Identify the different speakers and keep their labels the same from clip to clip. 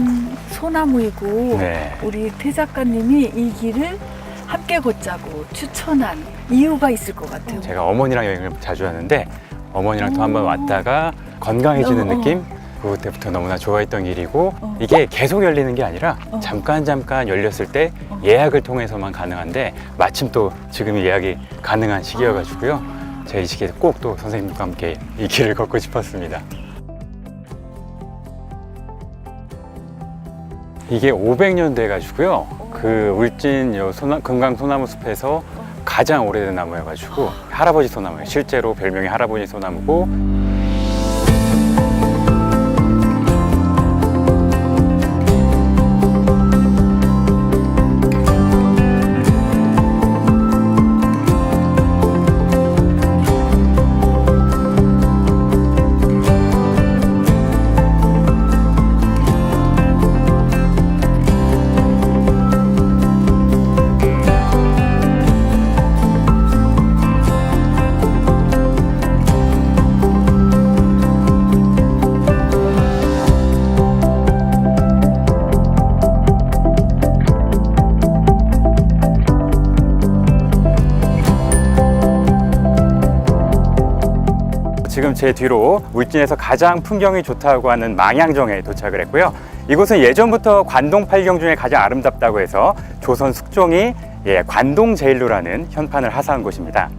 Speaker 1: 큰 소나무이고
Speaker 2: 네.
Speaker 1: 우리 태 작가님이 이 길을 함께 걷자고 추천한 이유가 있을 것 같아요.
Speaker 2: 제가 어머니랑 여행을 자주 하는데 어머니랑 또 한번 왔다가 건강해지는 느낌? 그때부터 너무나 좋아했던 길이고 이게 계속 열리는 게 아니라 잠깐 열렸을 때 예약을 통해서만 가능한데 마침 또 지금이 예약이 가능한 시기여가지고요. 제가 이 시기에 꼭 또 선생님과 함께 이 길을 걷고 싶었습니다. 이게 500년 돼가지고요. 그 울진 금강 소나무 숲에서 가장 오래된 나무여가지고 할아버지 소나무예요. 실제로 별명이 할아버지 소나무고. 지금 제 뒤로 울진에서 가장 풍경이 좋다고 하는 망향정에 도착을 했고요. 이곳은 예전부터 관동 8경 중에 가장 아름답다고 해서 조선 숙종이 관동제일로라는 현판을 하사한 곳입니다.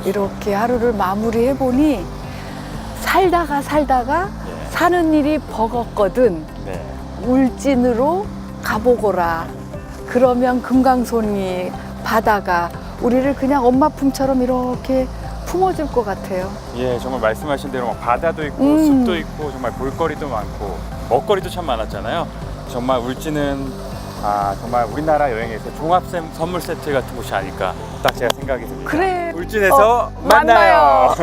Speaker 1: 이렇게 하루를 마무리해보니 살다가 사는 일이 버겁거든.
Speaker 2: 네.
Speaker 1: 울진으로 가보거라. 그러면 금강손이 바다가 우리를 그냥 엄마 품처럼 이렇게 품어줄 것 같아요.
Speaker 2: 예, 정말 말씀하신 대로 바다도 있고 숲도 있고 정말 볼거리도 많고 먹거리도 참 많았잖아요. 정말 울진은 정말 우리나라 여행에서 종합 선물 세트 같은 곳이 아닐까 딱 제가 생각이 듭니다.
Speaker 1: 그래.
Speaker 2: 울진에서 만나요.